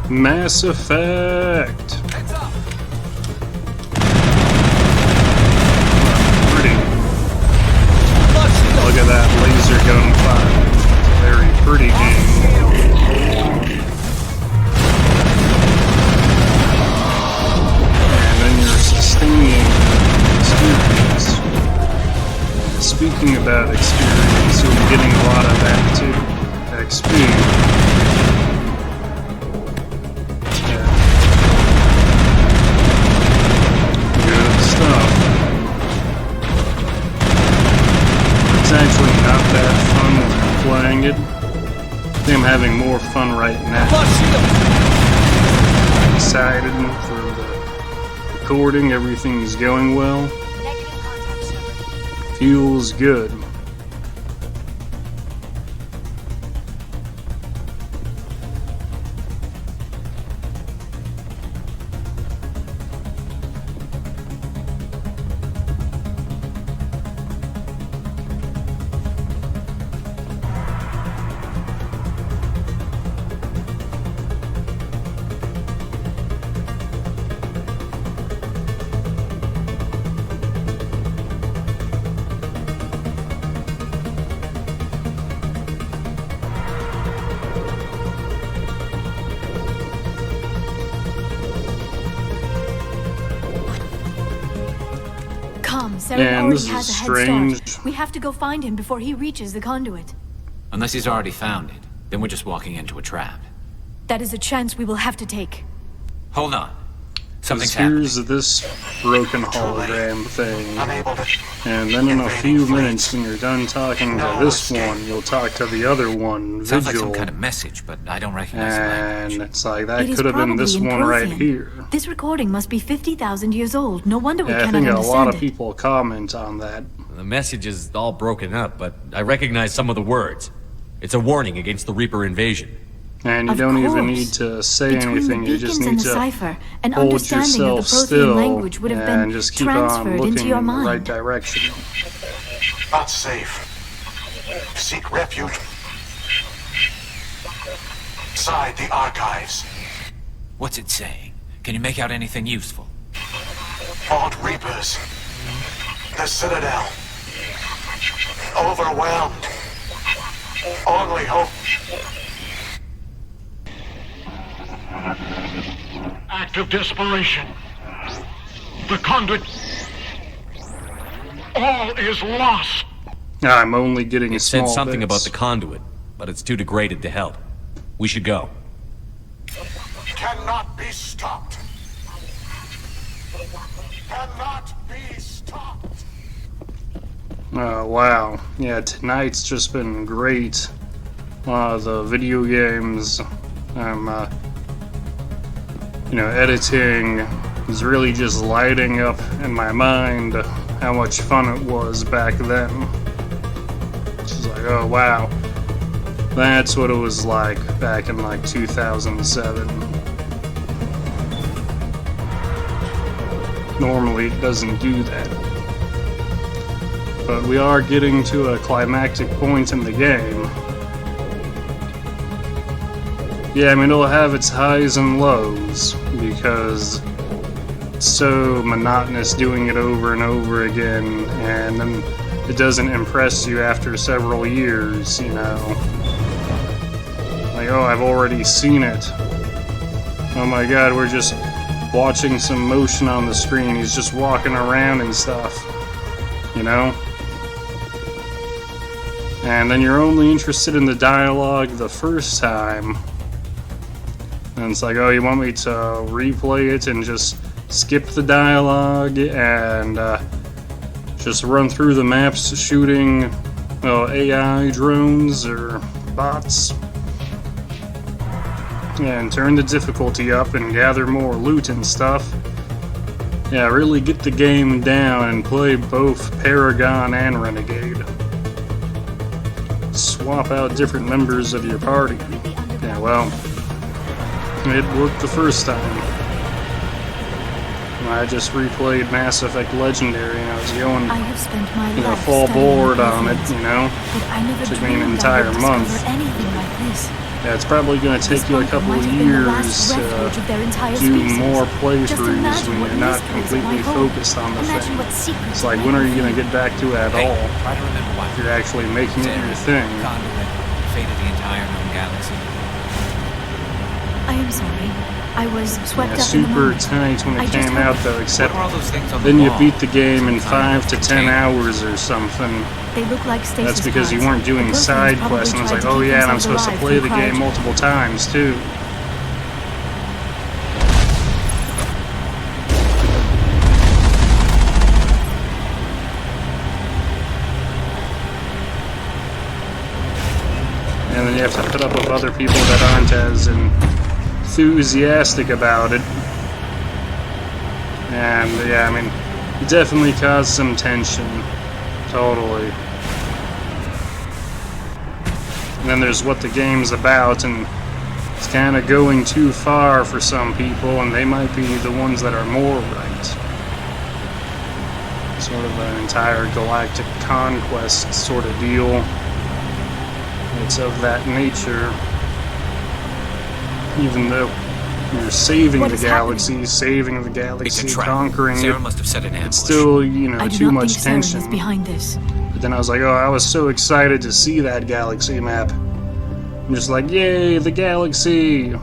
Mass Effect. Pretty. Look at that laser gun fire. Very pretty game. And then your sustaining experience. Speaking about experience, you'll be getting a lot of that too. XP. Actually not that fun when I'm playing it. I think I'm having more fun right now. I'm excited for the recording, everything is going well. Feels good. Man, this is strange. We have to go find him before he reaches the conduit. Unless he's already found it, then we're just walking into a trap. That is a chance we will have to take. Hold on. Something's happening. Here's this broken hologram thing. And then in a few minutes when you're done talking to this one, you'll talk to the other one, Vigil. Sounds like some kind of message, but I don't recognize the language. And it's like, that could have been this one right here. This recording must be 50,000 years old. No wonder we cannot understand it. I think a lot of it. people comment on that. The message is all broken up, but I recognize some of the words. It's a warning against the Reaper invasion. And you don't even need to say anything, you just need to cipher, an hold understanding of yourself the still language would have been and just keep on transferred looking into your in the mind. right direction. Not safe. Seek refuge inside the archives. What's it saying? Can you make out anything useful? Fought Reapers. The Citadel. Overwhelmed. Only hope. Act of desperation. The conduit. All is lost. I'm only getting a It said small something bits. about the conduit, but it's too degraded to help. We should go. Cannot be stopped. Cannot be stopped. Oh, wow. Yeah, tonight's just been great. The video games, editing is really just lighting up in my mind how much fun it was back then. It's just like, oh, wow. That's what it was like back in, 2007. Normally, it doesn't do that. But we are getting to a climactic point in the game. Yeah, I mean, it'll have its highs and lows, because it's so monotonous doing it over and over again, and then it doesn't impress you after several years, Like, oh, I've already seen it. Oh my god, we're just watching some motion on the screen. He's just walking around and stuff, And then you're only interested in the dialogue the first time. And it's like, oh, you want me to replay it and just skip the dialogue and just run through the maps shooting AI drones or bots? And turn the difficulty up and gather more loot and stuff. Yeah, really get the game down and play both Paragon and Renegade. Swap out different members of your party. Yeah, well, it worked the first time. I just replayed Mass Effect Legendary, and I was going, I have spent my life full studying board the on it, Protheans, you know? but I never Took me an dreamed entire I would month. discover anything like this. Yeah, it's probably going to take you a This couple might of have been the years last to refuge of their entire do species. more Just playthroughs imagine when what you're not mysteries it completely might hold. focused on the Imagine thing. what secrets It's it like, might when are you reveal. going to get back to it at Hey, all? try to remember why. If you're actually making it your thing. Conduit, fate of the entire known galaxy. I am sorry. I was swept Yeah, up in the super moment. tight when I it just came hope- out, though, except What were all those things on the then you wall? beat the game in Some kind 5 of to 10 container? hours or something. They look like stasis That's because you pods. weren't doing The side Protheans quests, and I was probably like, tried oh to keep yeah, and I'm themselves supposed to alive play the through game cryogen. multiple times, too. And then you have to put up with other people that aren't as enthusiastic about it. And yeah, I mean, it definitely caused some tension. Totally. And then there's what the game's about, and it's kind of going too far for some people, and they might be the ones that are more right. Sort of an entire galactic conquest sort of deal. It's of that nature. Even though you're saving What the is galaxy, happening? saving the It's a galaxy, trap. conquering Sarah it, must have set an ambush. it's still, you know, I do too not much think Saren tension. is behind this. But then I was like, oh, I was so excited to see that galaxy map. I'm just like, yay, the galaxy!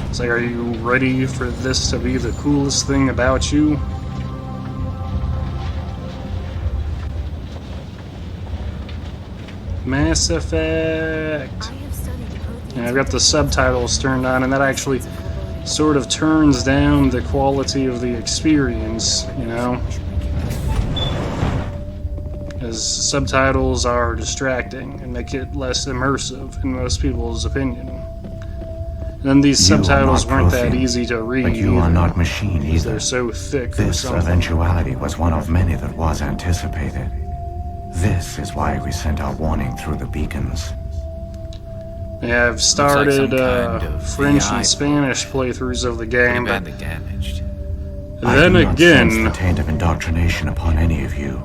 It's like, are you ready for this to be the coolest thing about you? Mass Effect! And I've got the subtitles turned on, and that actually sort of turns down the quality of the experience, you know? As subtitles are distracting and make it less immersive, in most people's opinion. And then these You are subtitles not weren't that Prothean, easy to read but you are either, not machine because either. they're so thick or This something. eventuality was one of many that was anticipated. This is why we sent our warning through the beacons. Yeah, I've like started some kind of French VI and Spanish playthroughs of the Pretty game, but badly damaged. I then do not sense the again, taint of indoctrination upon any of you.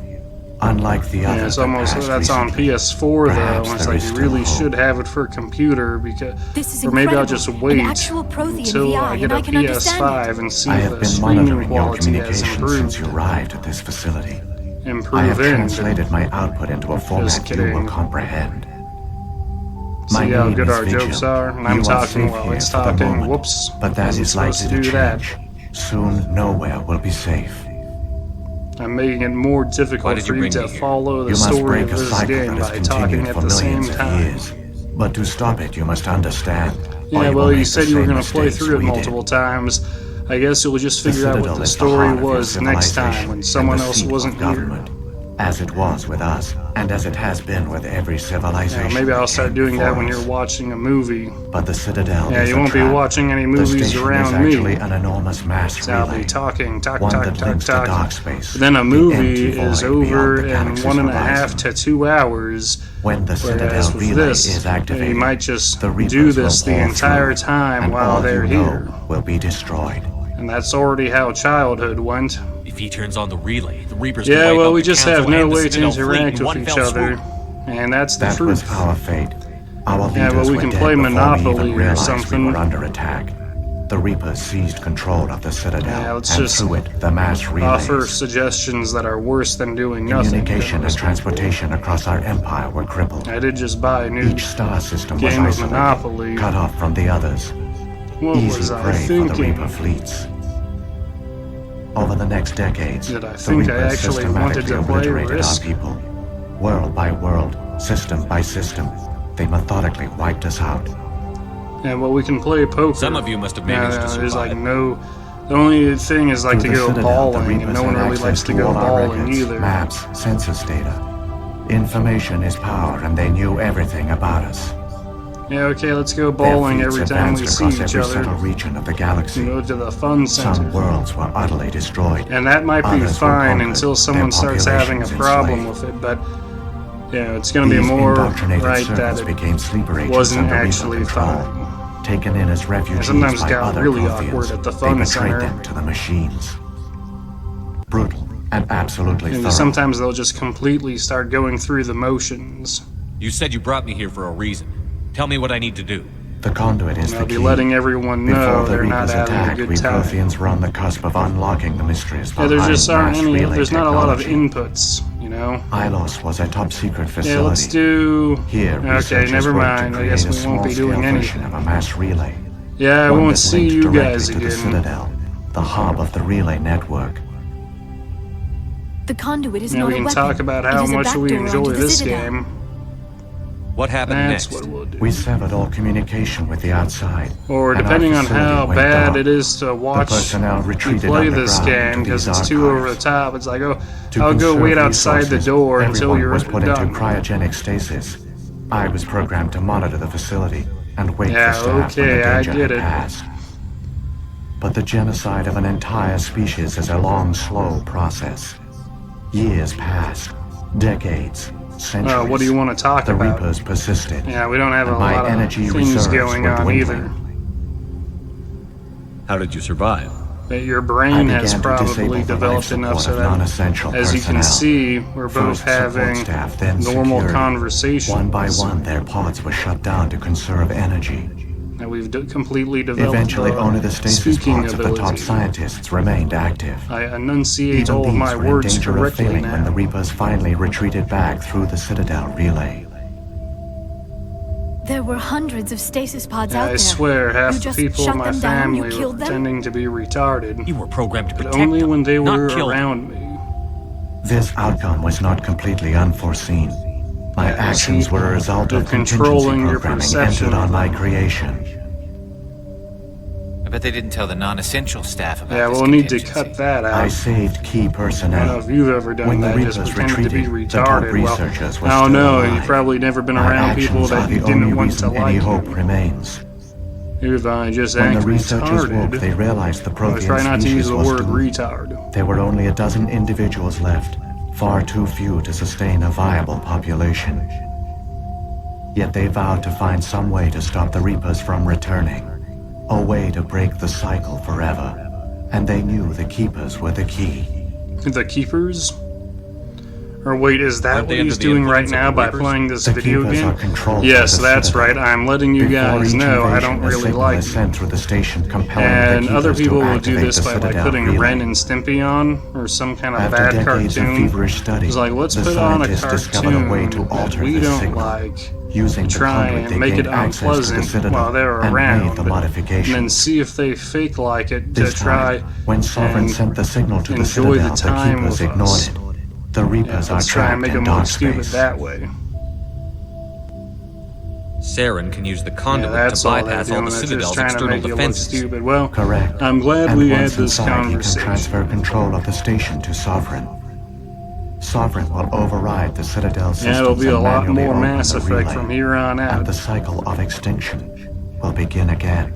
Unlike the yeah, others it's that almost passed that's on recently. PS4 Perhaps though. It's there like is you still really hope. should have it for computer because, This is or maybe I'll incredible. just wait An actual Prothean until VI, I get and a I can understand PS5 and see I the have been streaming monitoring your quality has communications improved. since you arrived at this facility. I Improve have in. translated my output into a format you kidding. will comprehend. See how name good is our Vigil. jokes are, and I'm You are talking safe while here it's for the talking. moment, Whoops, but that wasn't is supposed likely to to do that. change. Soon, nowhere will be safe. I'm making it more Why difficult did for you you bring to me here? follow the You must story break of a this cycle game that has by talking continued at for the same millions of time. years. But to stop it, you must understand. or Yeah, you well, will you make said the you were same going to play mistakes through it we did. multiple times. I guess you'll just The figure out what Citadel the is the story heart of your was next time civilization when and someone the else seat wasn't of here. government, as it was with us, and as it has been with every civilization. Maybe I'll start came doing that before when us. you're watching a movie. But the Citadel Yeah, is you a won't be trap. watching any The movies station around is me. actually an enormous mass So I'll relay. be talking, talk, One talk, that talk, links to talk. dark space, But then a the movie empty is void over beyond the in galaxy's 1.5 horizon. to 2 hours. When the Whereas Citadel with relay this, is activated, you might just the Reapers do this will the pour entire through, time and while all they're you know here. will be destroyed. And that's already how childhood went. If he turns on the relay, the Reapers Yeah, can wipe well, out we the just Council have no and the way to Citadel fleet interact in with one each fell other. swoop. And that's the That truth. was our fate. Our Yeah, leaders but we were can dead play before we Monopoly even or realized something. we were under attack. The Reapers seized control of the Citadel, Yeah, let's and just through it, the mass relays. Offer suggestions that are worse than doing nothing. Communication and transportation across our empire were crippled. I did just buy a new Each star system was game of isolated, Monopoly. cut off from the others. What Easy was I prey for the thinking? Reaper fleets. Over the next decades, Did I the think I Reapers actually wanted systematically to play obliterated our Risk? people. World by world, system by system, they methodically wiped us out. Yeah, well, we can play poker. Some of you must have managed to There's like survive. no. The only thing is like Through to the go Citadel, the bowling, and Reapers no one had really access likes to to go all our bowling records, either. maps, census data. Information is power, and they knew everything about us. Yeah, okay, let's go Their bowling fleets every time we advanced see across each every other. subtle region of the galaxy. Go to the fun center. Some worlds were utterly destroyed. And that might be Others were fine conquered, until their someone starts having a populations problem enslaved. with it, but yeah, it's gonna be These more indoctrinated right that servants it became sleeper agents wasn't under Reaper actually control. fine. taken in as refugees sometimes by got other really Protheans. awkward at the They fun betrayed center. them to the machines. Brutal and absolutely And thorough. sometimes they'll just completely start going through the motions. You said you brought me here for a reason. Tell me what I need to do. The conduit is And the I'll be key. letting everyone Before know the they're not Reapers having a attack, good we time. Protheans were on the cusp of unlocking the mysteries Yeah, behind there just aren't mass any. relay There's not a lot of technology. inputs, you know. Ilos was a top-secret facility. Yeah, let's do. Here, Okay, researchers never worked to mind. I create guess a we won't be doing small-scale version anything. of a mass relay. Yeah, I One won't that see linked you directly guys to the again. Citadel, the hub of the relay network. The conduit is Now not we a can weapon. talk about It how is a much we backdoor enjoy onto the this Citadel. game. What happened That's next? what we'll do. We severed all communication with the outside. Or and our depending on facility how went bad dark. it is to watch personnel you retreated play this underground game into because these it's too over the archives. top. It's like, oh, To I'll go conserve wait outside the resources, door until everyone you're was put done. into cryogenic stasis. I was programmed to monitor the facility and wait Yeah, for staff when okay, the I danger get had it. passed. But the genocide of an entire species is a long, slow process. Years passed, decades, centuries. What do you want to talk The about? Reapers persisted. Yeah, we don't have a and my lot of energy things reserves going were on dwindling. either. How did you survive? But your I brain has began to probably disable the life developed enough support so of that, non-essential as you can personnel. see, we're both First support having staff, then normal security. conversations. One by one, their pods were shut down to conserve energy. And we've completely developed Eventually, our only the stasis speaking pods of the top ability. scientists remained active. I enunciate Even all of these my were in words danger of correctly failing when the now. Reapers finally retreated back through the Citadel relay. There were hundreds of stasis pods out I there. swear, half You the just people in shut my them down, you family were killed them? pretending to be retarded, You were programmed to but protect only them, when they not were kill them. around me. This outcome was not completely unforeseen. My Yeah, actions see, were a result they're of contingency controlling your programming perception entered on of my them. creation. I bet they didn't tell the non-essential staff about Yeah, this we'll need to contingency. cut that I out. saved key I don't know personnel. if you've ever done When the that, just Reapers pretended to be retreated, the top retarded. researchers were Well, I don't still know, alive. you've probably never been Our around people actions are that you the only didn't want to reason any like hope you. remains. If I just When act the researchers woke, they retarded, realized the I Prothean try not to use species the was word doomed. retard. There were only a dozen individuals left, far too few to sustain a viable population. Yet they vowed to find some way to stop the Reapers from returning, a way to break the cycle forever. And they knew the Keepers were the key. The Keepers? Or wait, is that Aren't what they he's under the doing right influence of now the by Reapers? playing this The video Keepers game? are controlled by Yes, the that's Citadel. right. I'm letting you Before guys each know I invasion, don't a really signal like is you. sent through the station compelling And the other Keepers people to will do activate this the by like Citadel putting relay. Ren and Stimpy on, or some kind of After bad decades of cartoon. feverish study, It's like, let's the put on a scientists discovered a way to cartoon that alter we this don't signal. like, Using the try conduit, they and make it gained access to the unpleasant Citadel while they're and around, made the and modifications. then see if they fake like it to This try time, when Sovereign and sent the signal to the enjoy Citadel, the time Keepers with ignored us. it. The Reapers are Let's try and trapped make in them look dark stupid space. that way. Saren can use the Yeah, conduit that's to all they're bypass all doing. the They're just Citadel's trying to external make you look defenses. stupid. Well, Correct. I'm glad And we had once this inside, you can conversation. transfer control of the station to Sovereign. Sovereign will override the Citadel systems Yeah, it'll be a and lot manually more open Mass the Effect relay, from here on and out. the cycle of extinction will begin again.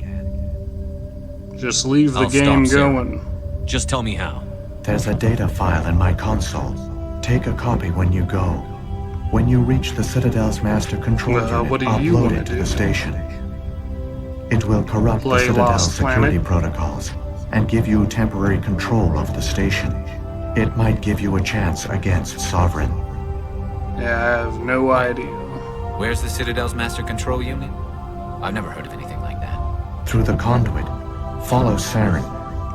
Just leave the I'll game stop, Saren. going. Just tell me how. There's a data file in my console. Take a copy when you go. When you reach the Citadel's master control Well, unit, what do you upload wanna it to do? the station. It will corrupt Play the Citadel's Lost security Planet? protocols and give you temporary control of the station. It might give you a chance against Sovereign. Yeah, I have no idea. Where's the Citadel's master control unit? I've never heard of anything like that. Through the conduit, follow Saren.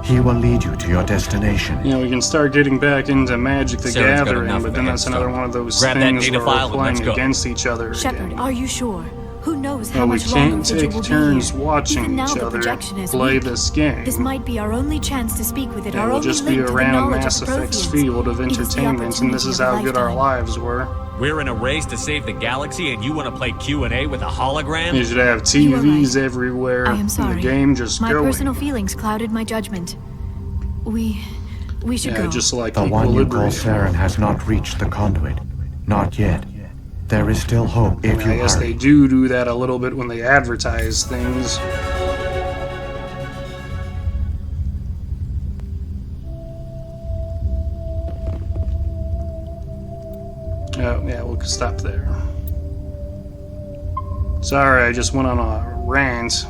He will lead you to your destination. You know, we can start getting back into Magic the Saren's got Gathering, enough but of then a that's head another start. one of those Grab that things data where file we're and let's playing go. against each other Shepard, again. are you sure? Who knows how Well, we much longer can't Vigil take will be turns here? watching Even now each the other projection is play weak. this game. This might be our only chance to speak with it. Yeah, our we'll only just be link to the around knowledge Mass of Effect's Protheans. field of It is the entertainment, and this opportunity is of a how good our lifetime. lives were. We're in a race to save the galaxy and you want to play Q&A with a hologram? You should have You are TVs right. everywhere, I am and sorry. the game just My going. personal feelings clouded my judgment. We should Yeah, go. just like The one you call Equilibrium. Saren has not reached the conduit. Not yet. There is still hope if you I guess hurry. they do that a little bit when they advertise things. Oh, yeah, we'll stop there. Sorry, I just went on a rant.